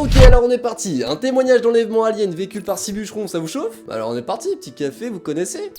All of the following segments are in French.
Ok, alors on est parti. Un témoignage d'enlèvement alien véhicule par 6 bûcherons, ça vous chauffe? Alors on est parti, petit café, vous connaissez?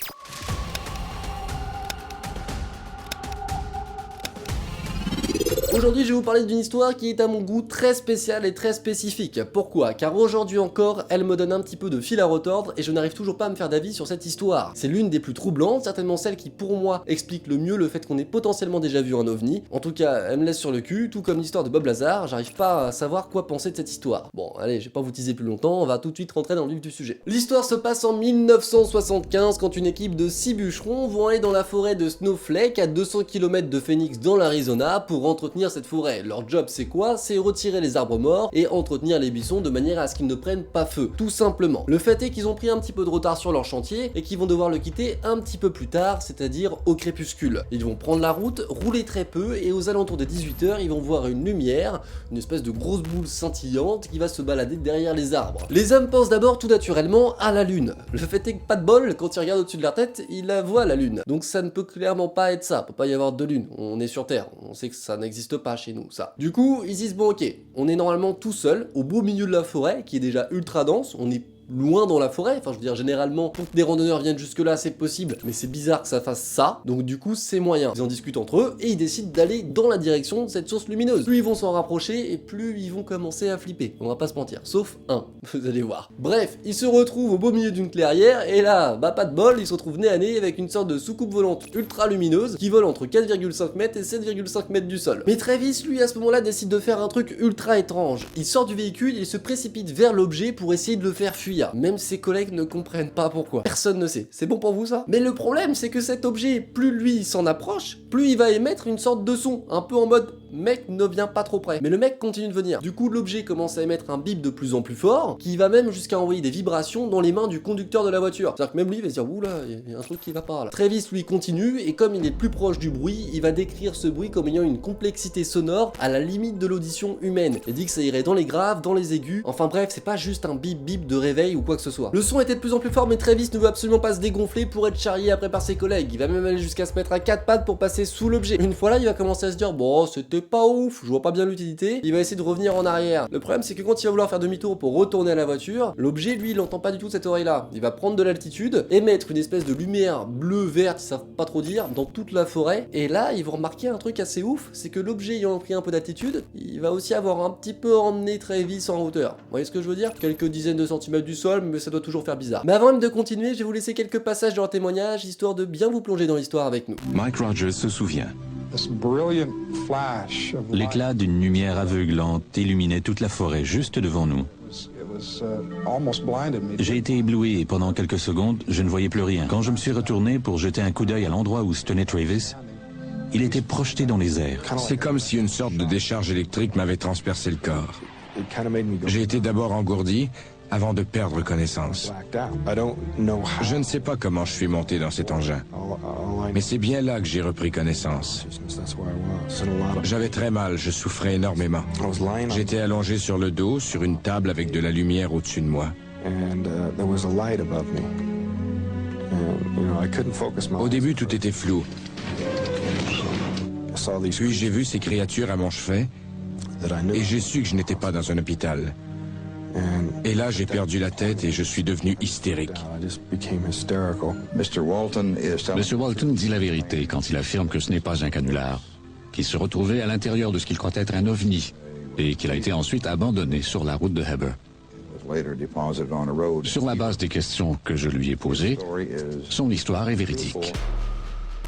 Aujourd'hui, je vais vous parler d'une histoire qui est à mon goût très spéciale et très spécifique. Pourquoi? Car aujourd'hui encore, elle me donne un petit peu de fil à retordre et je n'arrive toujours pas à me faire d'avis sur cette histoire. C'est l'une des plus troublantes, certainement celle qui pour moi explique le mieux le fait qu'on ait potentiellement déjà vu un ovni. En tout cas, elle me laisse sur le cul, tout comme l'histoire de Bob Lazar, j'arrive pas à savoir quoi penser de cette histoire. Bon, allez, je vais pas vous teaser plus longtemps, on va tout de suite rentrer dans le vif du sujet. L'histoire se passe en 1975 quand une équipe de 6 bûcherons vont aller dans la forêt de Snowflake à 200 km de Phoenix dans l'Arizona pour entretenir cette forêt. Leur job c'est quoi? C'est retirer les arbres morts et entretenir les buissons de manière à ce qu'ils ne prennent pas feu, tout simplement. Le fait est qu'ils ont pris un petit peu de retard sur leur chantier et qu'ils vont devoir le quitter un petit peu plus tard, c'est-à-dire au crépuscule. Ils vont prendre la route, rouler très peu et aux alentours de 18 h, ils vont voir une lumière, une espèce de grosse boule scintillante qui va se balader derrière les arbres. Les hommes pensent d'abord tout naturellement à la lune. Le fait est que pas de bol, quand ils regardent au-dessus de leur tête, ils la voient la lune. Donc ça ne peut clairement pas être ça, peut pas y avoir de lune, on est sur Terre, on sait que ça n'existe pas chez nous, ça. Du coup, ils disent bon ok, on est normalement tout seul, au beau milieu de la forêt, qui est déjà ultra dense, on est loin dans la forêt, enfin je veux dire généralement pour que des randonneurs viennent jusque là c'est possible, mais c'est bizarre que ça fasse ça, donc du coup c'est moyen. Ils en discutent entre eux et ils décident d'aller dans la direction de cette source lumineuse. Plus ils vont s'en rapprocher et plus ils vont commencer à flipper, on va pas se mentir, sauf un, vous allez voir. Bref, ils se retrouvent au beau milieu d'une clairière et là, bah pas de bol, ils se retrouvent nez à nez avec une sorte de soucoupe volante ultra lumineuse qui vole entre 4,5 mètres et 7,5 mètres du sol. Mais Travis lui à ce moment là décide de faire un truc ultra étrange. Il sort du véhicule, il se précipite vers l'objet pour essayer de le faire fuir. Même ses collègues ne comprennent pas pourquoi. Personne ne sait. C'est bon pour vous ça? Mais le problème c'est que cet objet, plus lui s'en approche, plus il va émettre une sorte de son, un peu en mode mec ne vient pas trop près. Mais le mec continue de venir. Du coup l'objet commence à émettre un bip de plus en plus fort, qui va même jusqu'à envoyer des vibrations dans les mains du conducteur de la voiture. C'est-à-dire que même lui il va se dire oula, il y a un truc qui va pas là. Travis lui continue et comme il est plus proche du bruit, il va décrire ce bruit comme ayant une complexité sonore à la limite de l'audition humaine. Il dit que ça irait dans les graves, dans les aigus. Enfin bref, c'est pas juste un bip bip de réveil ou quoi que ce soit. Le son était de plus en plus fort mais Travis ne veut absolument pas se dégonfler pour être charrié après par ses collègues. Il va même aller jusqu'à se mettre à 4 pattes pour passer sous l'objet. Une fois là, il va commencer à se dire bon, c'était pas ouf, je vois pas bien l'utilité. Il va essayer de revenir en arrière. Le problème c'est que quand il va vouloir faire demi-tour pour retourner à la voiture, l'objet lui il entend pas du tout cette oreille là. Il va prendre de l'altitude, émettre une espèce de lumière bleu verte, ils savent pas trop dire, dans toute la forêt. Et là, ils vont remarquer un truc assez ouf, c'est que l'objet ayant pris un peu d'altitude, il va aussi avoir un petit peu emmené Travis en hauteur. Vous voyez ce que je veux dire? Quelques dizaines de centimètres du sol, mais ça doit toujours faire bizarre. Mais avant même de continuer, je vais vous laisser quelques passages de leur témoignage, histoire de bien vous plonger dans l'histoire avec nous. Mike Rogers se souvient. L'éclat d'une lumière aveuglante illuminait toute la forêt juste devant nous. J'ai été ébloui et pendant quelques secondes, je ne voyais plus rien. Quand je me suis retourné pour jeter un coup d'œil à l'endroit où se tenait Travis, il était projeté dans les airs. C'est comme si une sorte de décharge électrique m'avait transpercé le corps. J'ai été d'abord engourdi avant de perdre connaissance. Je ne sais pas comment je suis monté dans cet engin, mais c'est bien là que j'ai repris connaissance. J'avais très mal, je souffrais énormément. J'étais allongé sur le dos, sur une table avec de la lumière au-dessus de moi. Au début, tout était flou. Puis j'ai vu ces créatures à mon chevet et j'ai su que je n'étais pas dans un hôpital. Et là, j'ai perdu la tête et je suis devenu hystérique. Monsieur Walton dit la vérité quand il affirme que ce n'est pas un canular, qu'il se retrouvait à l'intérieur de ce qu'il croit être un ovni et qu'il a été ensuite abandonné sur la route de Heber. Sur la base des questions que je lui ai posées, son histoire est véridique.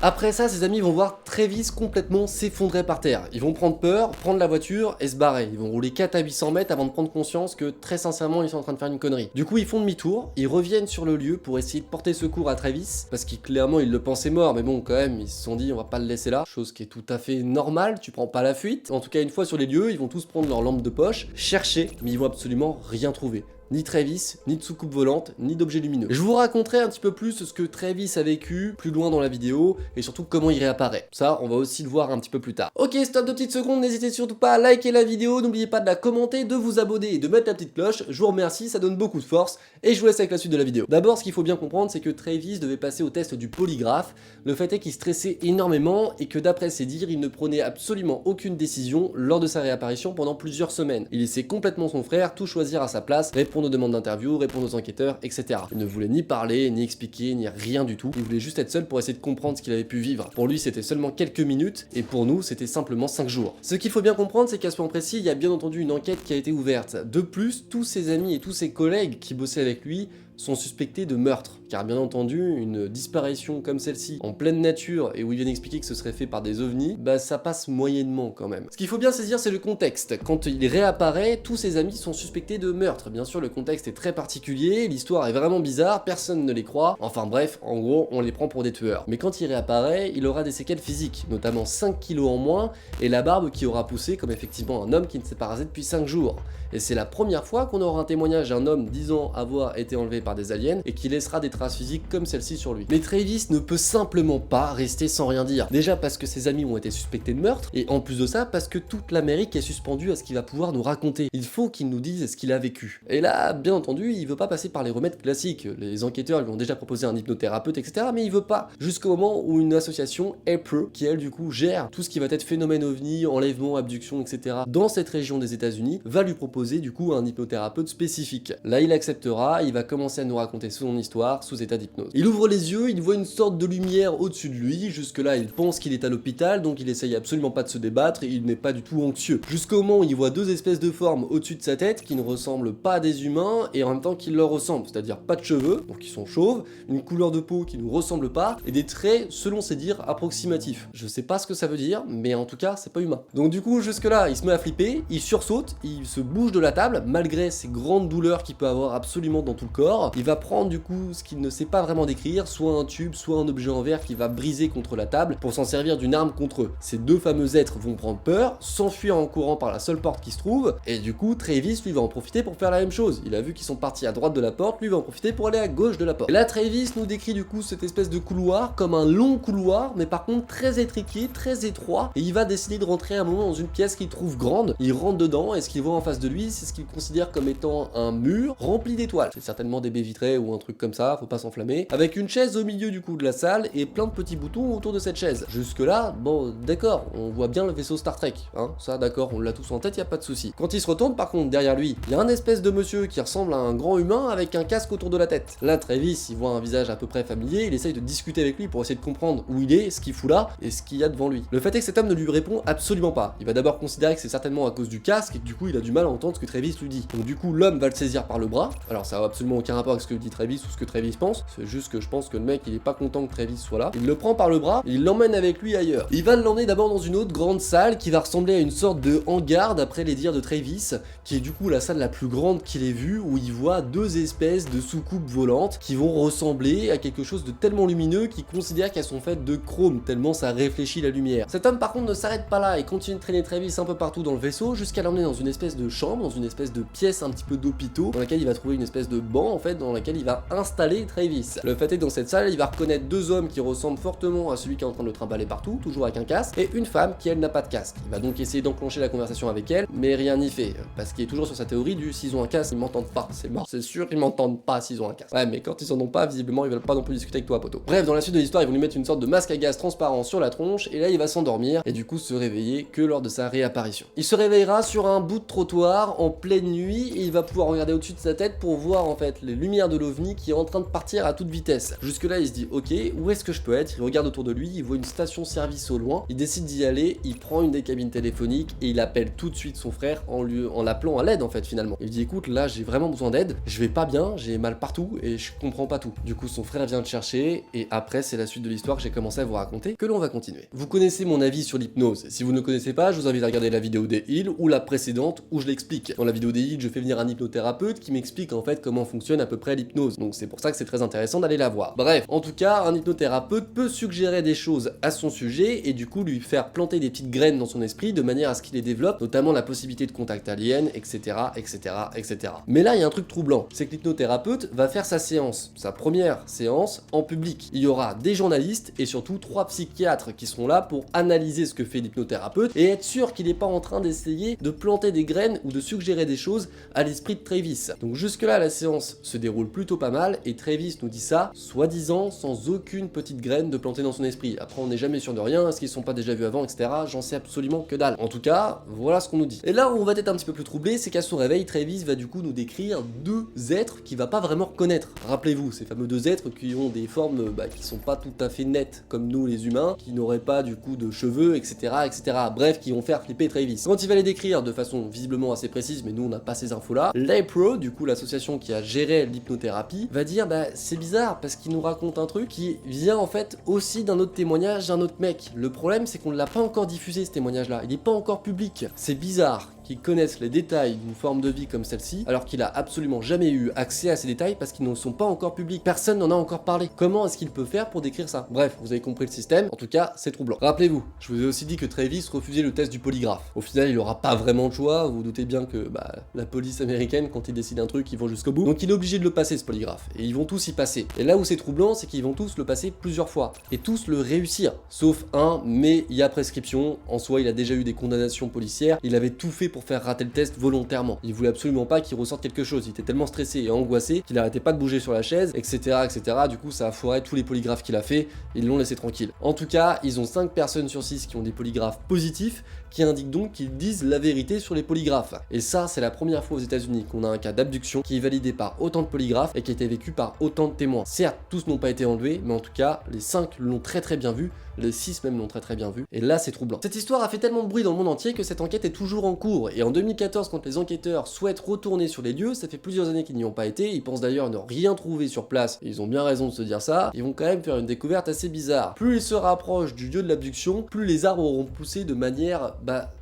Après ça, ses amis vont voir Travis complètement s'effondrer par terre. Ils vont prendre peur, prendre la voiture et se barrer. Ils vont rouler 4 à 800 mètres avant de prendre conscience que très sincèrement ils sont en train de faire une connerie. Du coup ils font demi-tour, ils reviennent sur le lieu pour essayer de porter secours à Travis, parce qu'ils clairement ils le pensaient mort, mais bon quand même ils se sont dit on va pas le laisser là, chose qui est tout à fait normale, tu prends pas la fuite. En tout cas une fois sur les lieux, ils vont tous prendre leur lampe de poche, chercher, mais ils vont absolument rien trouver. ni Travis, ni de soucoupe volante, ni d'objets lumineux. Je vous raconterai un petit peu plus ce que Travis a vécu plus loin dans la vidéo et surtout comment il réapparaît. Ça, on va aussi le voir un petit peu plus tard. Ok, stop 2 petites secondes, n'hésitez surtout pas à liker la vidéo, n'oubliez pas de la commenter, de vous abonner et de mettre la petite cloche. Je vous remercie, ça donne beaucoup de force et je vous laisse avec la suite de la vidéo. D'abord, ce qu'il faut bien comprendre, c'est que Travis devait passer au test du polygraphe. Le fait est qu'il stressait énormément et que d'après ses dires, il ne prenait absolument aucune décision lors de sa réapparition pendant plusieurs semaines. Il laissait complètement son frère tout choisir à sa place, répondre aux demandes d'interview, répondre aux enquêteurs, etc. Il ne voulait ni parler, ni expliquer, ni rien du tout. Il voulait juste être seul pour essayer de comprendre ce qu'il avait pu vivre. Pour lui, c'était seulement quelques minutes et pour nous, c'était simplement 5 jours. Ce qu'il faut bien comprendre, c'est qu'à ce point précis, il y a bien entendu une enquête qui a été ouverte. De plus, tous ses amis et tous ses collègues qui bossaient avec lui sont suspectés de meurtre, car bien entendu, une disparition comme celle-ci, en pleine nature, et où il vient d'expliquer que ce serait fait par des ovnis, bah ça passe moyennement quand même. Ce qu'il faut bien saisir, c'est le contexte. Quand il réapparaît, tous ses amis sont suspectés de meurtre. Bien sûr, le contexte est très particulier, l'histoire est vraiment bizarre, personne ne les croit, enfin bref, en gros, on les prend pour des tueurs. Mais quand il réapparaît, il aura des séquelles physiques, notamment 5 kilos en moins, et la barbe qui aura poussé comme effectivement un homme qui ne s'est pas rasé depuis 5 jours. Et c'est la première fois qu'on aura un témoignage d'un homme disant avoir été enlevé par des aliens et qui laissera des traces physiques comme celle-ci sur lui. Mais Travis ne peut simplement pas rester sans rien dire. Déjà parce que ses amis ont été suspectés de meurtre, et en plus de ça, parce que toute l'Amérique est suspendue à ce qu'il va pouvoir nous raconter. Il faut qu'il nous dise ce qu'il a vécu. Et là, bien entendu, il veut pas passer par les remèdes classiques. Les enquêteurs lui ont déjà proposé un hypnothérapeute, etc. Mais il veut pas. Jusqu'au moment où une association, APRE, qui elle du coup gère tout ce qui va être phénomène ovni, enlèvement, abduction, etc. dans cette région des États-Unis, va lui proposer du coup un hypnothérapeute spécifique. Là, il acceptera, il va commencer à nous raconter son histoire sous état d'hypnose. Il ouvre les yeux, il voit une sorte de lumière au-dessus de lui. Jusque-là, il pense qu'il est à l'hôpital, donc il essaye absolument pas de se débattre et il n'est pas du tout anxieux. Jusqu'au moment où il voit 2 espèces de formes au-dessus de sa tête qui ne ressemblent pas à des humains et en même temps qui leur ressemblent, c'est-à-dire pas de cheveux, donc ils sont chauves, une couleur de peau qui nous ressemble pas et des traits, selon ses dires, approximatifs. Je sais pas ce que ça veut dire, mais en tout cas, c'est pas humain. Donc du coup, jusque-là, il se met à flipper, il sursaute, il se bouge de la table, malgré ces grandes douleurs qu'il peut avoir absolument dans tout le corps. Il va prendre du coup ce qu'il ne sait pas vraiment décrire, soit un tube, soit un objet en verre qui va briser contre la table pour s'en servir d'une arme contre eux. Ces 2 fameux êtres vont prendre peur, s'enfuir en courant par la seule porte qui se trouve, et du coup Travis lui va en profiter pour faire la même chose. Il a vu qu'ils sont partis à droite de la porte, lui va en profiter pour aller à gauche de la porte. Et là Travis nous décrit du coup cette espèce de couloir comme un long couloir, mais par contre très étriqué, très étroit, et il va décider de rentrer à un moment dans une pièce qu'il trouve grande. Il rentre dedans et ce qu'il voit en face de lui, c'est ce qu'il considère comme étant un mur rempli d'étoiles. C'est certainement des baies vitrées ou un truc comme ça, faut pas s'enflammer. Avec une chaise au milieu du coup de la salle et plein de petits boutons autour de cette chaise. Jusque là, bon d'accord, on voit bien le vaisseau Star Trek, hein, ça d'accord, on l'a tous en tête, y a pas de souci. Quand il se retourne par contre derrière lui, il y a un espèce de monsieur qui ressemble à un grand humain avec un casque autour de la tête. Là Travis, il voit un visage à peu près familier, il essaye de discuter avec lui pour essayer de comprendre où il est, ce qu'il fout là et ce qu'il y a devant lui. Le fait est que cet homme ne lui répond absolument pas. Il va d'abord considérer que c'est certainement à cause du casque et que du coup il a du mal à entendre ce que Travis lui dit. Donc du coup l'homme va le saisir par le bras. Alors ça a absolument aucun rapport avec ce que dit Travis ou ce que Travis pense, c'est juste que je pense que le mec il est pas content que Travis soit là. Il le prend par le bras et il l'emmène avec lui ailleurs. Il va l'emmener d'abord dans une autre grande salle qui va ressembler à une sorte de hangar d'après les dires de Travis, qui est du coup la salle la plus grande qu'il ait vue, où il voit 2 espèces de soucoupes volantes qui vont ressembler à quelque chose de tellement lumineux qu'il considère qu'elles sont faites de chrome, tellement ça réfléchit la lumière. Cet homme par contre ne s'arrête pas là et continue de traîner Travis un peu partout dans le vaisseau jusqu'à l'emmener dans une espèce de chambre, dans une espèce de pièce un petit peu d'hôpitaux, dans laquelle il va trouver une espèce de banc en fait, dans laquelle il va installer Travis. Le fait est que dans cette salle, il va reconnaître 2 hommes qui ressemblent fortement à celui qui est en train de le trimballer partout, toujours avec un casque, et une femme qui elle n'a pas de casque. Il va donc essayer d'enclencher la conversation avec elle, mais rien n'y fait, parce qu'il est toujours sur sa théorie du s'ils ont un casque, ils m'entendent pas, c'est mort, c'est sûr, ils m'entendent pas s'ils ont un casque. Ouais, mais quand ils en ont pas, visiblement ils veulent pas non plus discuter avec toi, poteau. Bref, dans la suite de l'histoire, ils vont lui mettre une sorte de masque à gaz transparent sur la tronche, et là il va s'endormir, et du coup se réveiller que lors de sa réapparition. Il se réveillera sur un bout de trottoir en pleine nuit, et il va pouvoir regarder au-dessus de sa tête pour voir en fait les lumières de l'OVNI qui est en train de partir à toute vitesse. Jusque là il se dit ok, où est-ce que je peux être? Il regarde autour de lui, il voit une station-service au loin, il décide d'y aller, il prend une des cabines téléphoniques et il appelle tout de suite son frère en l'appelant à l'aide en fait finalement. Il dit écoute là j'ai vraiment besoin d'aide, je vais pas bien, j'ai mal partout et je comprends pas tout. Du coup son frère vient le chercher et après c'est la suite de l'histoire que j'ai commencé à vous raconter que l'on va continuer. Vous connaissez mon avis sur l'hypnose, si vous ne connaissez pas je vous invite à regarder la vidéo des Heal ou la précédente où je l'explique. Dans la vidéo des Heal je fais venir un hypnothérapeute qui m'explique en fait comment fonctionne à peu près l'hypnose, donc c'est pour ça que c'est très intéressant d'aller la voir. Bref, en tout cas, un hypnothérapeute peut suggérer des choses à son sujet et du coup lui faire planter des petites graines dans son esprit de manière à ce qu'il les développe, notamment la possibilité de contact alien, etc., etc., etc. Mais là, il y a un truc troublant, c'est que l'hypnothérapeute va faire sa séance, sa première séance en public. Il y aura des journalistes et surtout 3 psychiatres qui seront là pour analyser ce que fait l'hypnothérapeute et être sûr qu'il n'est pas en train d'essayer de planter des graines ou de suggérer des choses à l'esprit de Travis. Donc jusque là, la séance se déroule plutôt pas mal et Travis nous dit ça, soi-disant sans aucune petite graine de planter dans son esprit. Après, on n'est jamais sûr de rien, est-ce qu'ils sont pas déjà vus avant, etc. J'en sais absolument que dalle. En tout cas, voilà ce qu'on nous dit. Et là où on va être un petit peu plus troublé, c'est qu'à son réveil, Travis va du coup nous décrire 2 êtres qu'il va pas vraiment reconnaître. Rappelez-vous, ces fameux 2 êtres qui ont des formes qui sont pas tout à fait nettes comme nous les humains, qui n'auraient pas du coup de cheveux, etc., etc. Bref, qui vont faire flipper Travis. Quand il va les décrire de façon visiblement assez précise, mais nous on n'a pas ces infos là, l'APRO, du coup l'association qui a géré l'hypnothérapie, va dire c'est bizarre parce qu'il nous raconte un truc qui vient en fait aussi d'un autre témoignage d'un autre mec. Le problème c'est qu'on ne l'a pas encore diffusé ce témoignage là, il n'est pas encore public. C'est bizarre qu'ils connaissent les détails d'une forme de vie comme celle-ci, alors qu'il a absolument jamais eu accès à ces détails parce qu'ils ne sont pas encore publics. Personne n'en a encore parlé. Comment est-ce qu'il peut faire pour décrire ça? Bref, vous avez compris le système, en tout cas, c'est troublant. Rappelez-vous, je vous ai aussi dit que Travis refusait le test du polygraphe. Au final, il aura pas vraiment de choix, vous vous doutez bien que la police américaine, quand ils décident un truc, ils vont jusqu'au bout. Donc il est obligé de le passer ce polygraphe, et ils vont tous y passer. Et là où c'est troublant, c'est qu'ils vont tous le passer plusieurs fois, et tous le réussir. Sauf un, mais il y a prescription, en soi il a déjà eu des condamnations policières, il avait tout fait pour faire rater le test volontairement. Il voulait absolument pas qu'il ressorte quelque chose, il était tellement stressé et angoissé qu'il arrêtait pas de bouger sur la chaise, etc., etc. Du coup ça a foiré tous les polygraphes qu'il a fait, ils l'ont laissé tranquille. En tout cas, ils ont 5 personnes sur 6 qui ont des polygraphes positifs, qui indiquent donc qu'ils disent la vérité sur les polygraphes. Et ça, c'est la première fois aux États-Unis qu'on a un cas d'abduction qui est validé par autant de polygraphes et qui a été vécu par autant de témoins. Certes, tous n'ont pas été enlevés, mais en tout cas, les 5 l'ont très bien vu, les 6 même l'ont très bien vu, et là c'est troublant. Cette histoire a fait tellement de bruit dans le monde entier que cette enquête est toujours en cours, et en 2014, quand les enquêteurs souhaitent retourner sur les lieux, ça fait plusieurs années qu'ils n'y ont pas été, ils pensent d'ailleurs ne rien trouver sur place, et ils ont bien raison de se dire ça, ils vont quand même faire une découverte assez bizarre. Plus ils se rapprochent du lieu de l'abduction, plus les arbres auront poussé de manière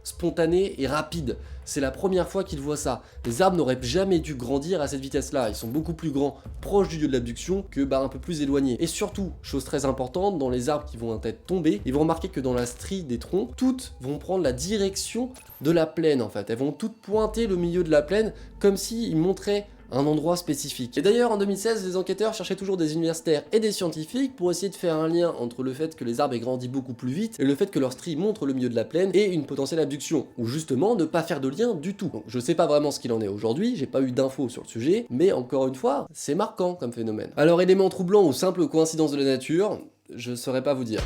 spontanée et rapide. C'est la première fois qu'ils voient ça. Les arbres n'auraient jamais dû grandir à cette vitesse-là. Ils sont beaucoup plus grands proches du lieu de l'abduction que un peu plus éloignés. Et surtout, chose très importante, dans les arbres qui vont être tombés, ils vont remarquer que dans la strie des troncs, toutes vont prendre la direction de la plaine en fait. Elles vont toutes pointer le milieu de la plaine comme s'ils montraient un endroit spécifique. Et d'ailleurs, en 2016, les enquêteurs cherchaient toujours des universitaires et des scientifiques pour essayer de faire un lien entre le fait que les arbres aient grandi beaucoup plus vite et le fait que leur strie montre le milieu de la plaine et une potentielle abduction, ou justement ne pas faire de lien du tout. Donc je sais pas vraiment ce qu'il en est aujourd'hui, j'ai pas eu d'infos sur le sujet, mais encore une fois, c'est marquant comme phénomène. Alors élément troublant ou simple coïncidence de la nature, je saurais pas vous dire.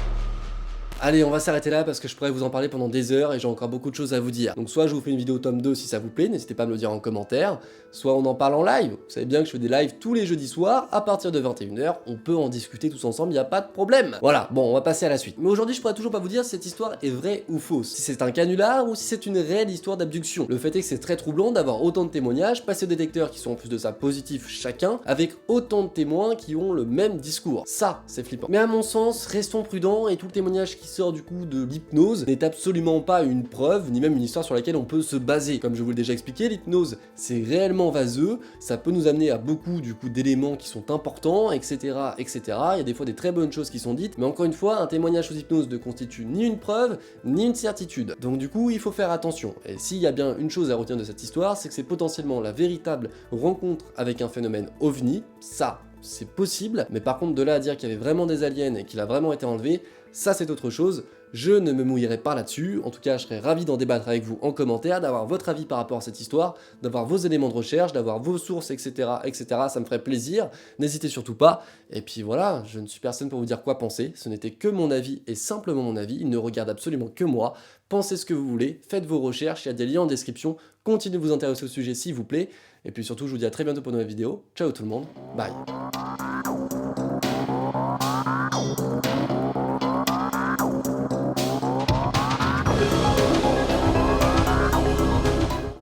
Allez, on va s'arrêter là parce que je pourrais vous en parler pendant des heures et j'ai encore beaucoup de choses à vous dire. Donc soit je vous fais une vidéo tome 2 si ça vous plaît, n'hésitez pas à me le dire en commentaire, soit on en parle en live. Vous savez bien que je fais des lives tous les jeudis soirs à partir de 21h, on peut en discuter tous ensemble, y a pas de problème. Voilà, bon, on va passer à la suite. Mais aujourd'hui, je pourrais toujours pas vous dire si cette histoire est vraie ou fausse, si c'est un canular ou si c'est une réelle histoire d'abduction. Le fait est que c'est très troublant d'avoir autant de témoignages passés au détecteur qui sont en plus de ça positifs chacun, avec autant de témoins qui ont le même discours. Ça, c'est flippant. Mais à mon sens, restons prudents et tout le témoignage qui sort du coup de l'hypnose n'est absolument pas une preuve, ni même une histoire sur laquelle on peut se baser. Comme je vous l'ai déjà expliqué, l'hypnose c'est réellement vaseux, ça peut nous amener à beaucoup du coup d'éléments qui sont importants, etc., etc. Il y a des fois des très bonnes choses qui sont dites, mais encore une fois, un témoignage sous hypnose ne constitue ni une preuve, ni une certitude. Donc du coup, il faut faire attention. Et s'il y a bien une chose à retenir de cette histoire, c'est que c'est potentiellement la véritable rencontre avec un phénomène OVNI, ça, c'est possible, mais par contre de là à dire qu'il y avait vraiment des aliens et qu'il a vraiment été enlevé, ça c'est autre chose, je ne me mouillerai pas là-dessus, en tout cas je serais ravi d'en débattre avec vous en commentaire, d'avoir votre avis par rapport à cette histoire, d'avoir vos éléments de recherche, d'avoir vos sources, etc., etc., ça me ferait plaisir, n'hésitez surtout pas, et puis voilà, je ne suis personne pour vous dire quoi penser, ce n'était que mon avis et simplement mon avis, il ne regarde absolument que moi, pensez ce que vous voulez, faites vos recherches, il y a des liens en description, continuez de vous intéresser au sujet s'il vous plaît, et puis surtout je vous dis à très bientôt pour une nouvelle vidéo, ciao tout le monde, bye.